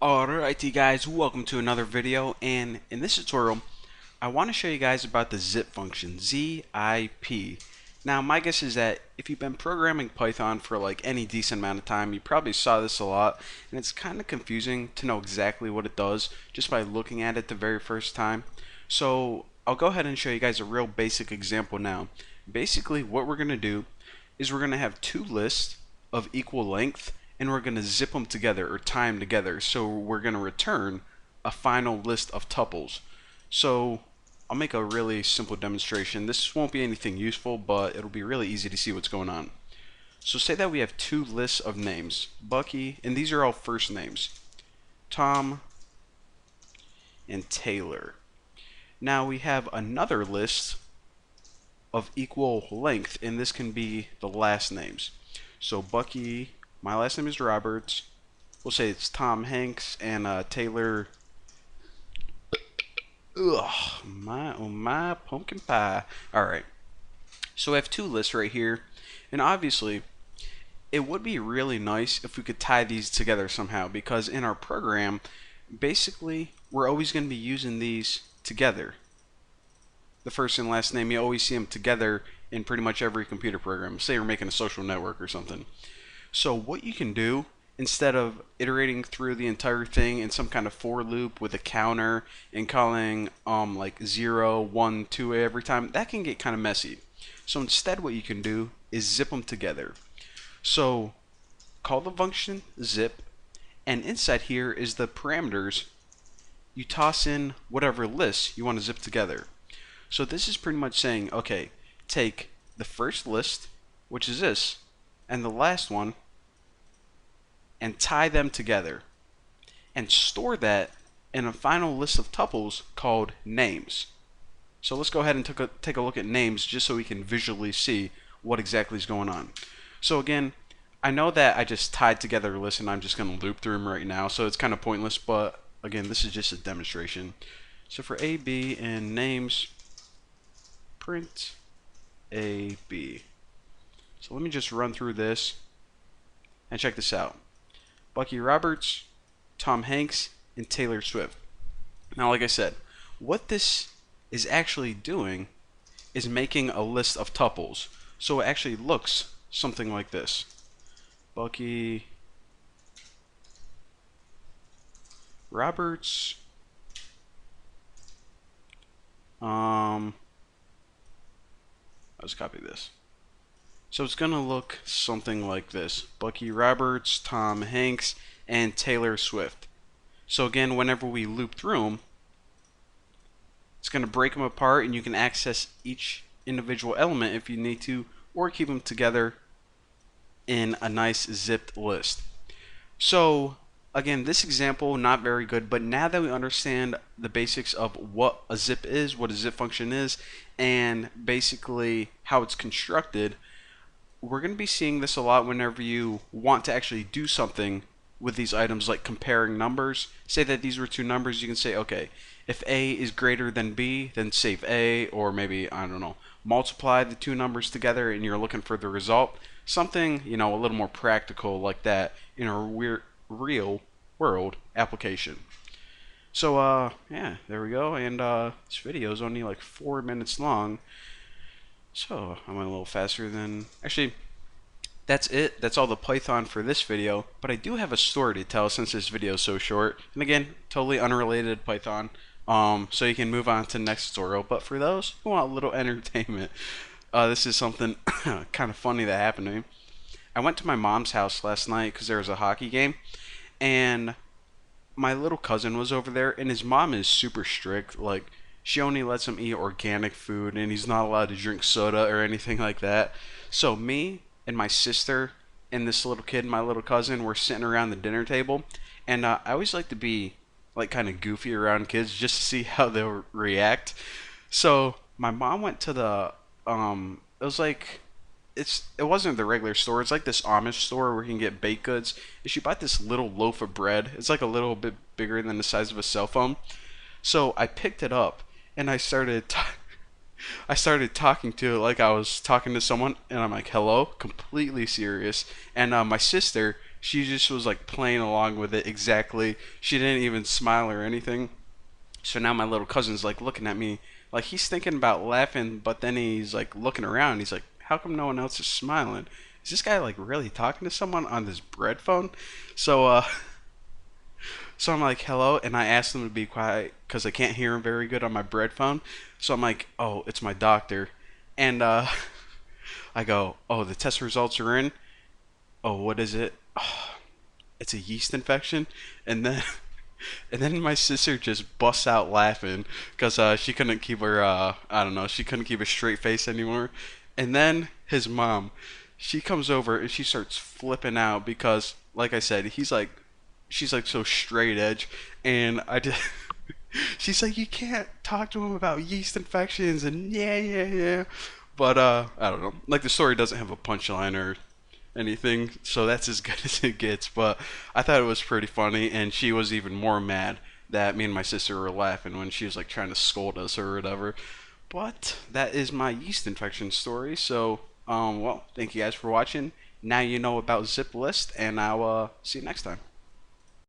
Alrighty guys, welcome to another video, and in this tutorial I want to show you guys about the zip function, ZIP. Now my guess is that if you've been programming Python for like any decent amount of time, you probably saw this a lot, and it's kind of confusing to know exactly what it does just by looking at it the very first time. So I'll go ahead and show you guys a real basic example now. Basically what we're going to do is we're going to have two lists of equal length, and we're going to zip them together or tie them together. So we're going to return a final list of tuples. So I'll make a really simple demonstration. This won't be anything useful, but it'll be really easy to see what's going on. So say that we have two lists of names, Bucky, and these are all first names, Tom and Taylor. Now we have another list of equal length, and this can be the last names. So Bucky, my last name is Roberts. We'll say it's Tom Hanks, and Taylor. Ugh, oh my pumpkin pie. Alright, so we have two lists right here, and obviously it would be really nice if we could tie these together somehow, because in our program, basically, we're always going to be using these together. The first and last name, you always see them together in pretty much every computer program. Say you're making a social network or something. So what you can do, instead of iterating through the entire thing in some kind of for loop with a counter and calling like 0, 1, 2 every time, that can get kind of messy. So instead what you can do is zip them together. So call the function zip, and inside here is the parameters. You toss in whatever list you want to zip together. So this is pretty much saying, okay, take the first list, which is this, and the last one, and tie them together, and store that in a final list of tuples called names. So let's go ahead and take a look at names just so we can visually see what exactly is going on. So again, I know that I just tied together a list and I'm just going to loop through them right now, so it's kind of pointless, but again, this is just a demonstration. So for A, B, and names, print A, B. So let me just run through this and check this out. Bucky Roberts, Tom Hanks, and Taylor Swift. Now, like I said, what this is actually doing is making a list of tuples. So it actually looks something like this. Bucky Roberts, let's copy this. So it's going to look something like this. Bucky Roberts, Tom Hanks, and Taylor Swift. So again, whenever we loop through them, it's going to break them apart, and you can access each individual element if you need to, or keep them together in a nice zipped list. So again, this example, not very good, but now that we understand the basics of what a zip is, what a zip function is, and basically how it's constructed, we're going to be seeing this a lot whenever you want to actually do something with these items, like comparing numbers. Say that these were two numbers, you can say, okay, if A is greater than B, then save A, or maybe, I don't know, multiply the two numbers together and you're looking for the result. Something, you know, a little more practical like that in a real world application. So, yeah, there we go, and this video is only like 4 minutes long. So I went a little faster than, actually, that's it. That's all the Python for this video, but I do have a story to tell since this video is so short. And again, totally unrelated Python, so you can move on to the next tutorial. But for those who want a little entertainment, this is something kind of funny that happened to me. I went to my mom's house last night because there was a hockey game, and my little cousin was over there, and his mom is super strict. Like, she only lets him eat organic food, and he's not allowed to drink soda or anything like that. So me and my sister and this little kid, my little cousin, were sitting around the dinner table, and I always like to be like kind of goofy around kids just to see how they'll react. So my mom went to the it was like, it wasn't the regular store. It's like this Amish store where you can get baked goods. And she bought this little loaf of bread. It's like a little bit bigger than the size of a cell phone. So I picked it up and I started talking to it like I was talking to someone, and I'm like, hello, completely serious. And my sister, She just was like playing along with it exactly. She didn't even smile or anything. So now my little cousin's like looking at me like he's thinking about laughing, but then he's like looking around. He's like, "How come no one else is smiling? Is this guy like really talking to someone on this bread phone?" So so I'm like, "Hello," and I asked him to be quiet because I can't hear him very good on my bread phone. So I'm like, "Oh, it's my doctor," and I go, "Oh, the test results are in. Oh, what is it? Oh, it's a yeast infection," and then and then my sister just busts out laughing because she couldn't keep her I don't know, she couldn't keep a straight face anymore. And then his mom, she comes over and she starts flipping out because, like I said, she's like so straight edge, and I just. She's like, you can't talk to him about yeast infections, and yeah, yeah, yeah. But I don't know. Like the story doesn't have a punchline or anything, so that's as good as it gets. But I thought it was pretty funny, and she was even more mad that me and my sister were laughing when she was like trying to scold us or whatever. But that is my yeast infection story. So, well, thank you guys for watching. Now you know about Zip List, and I'll see you next time.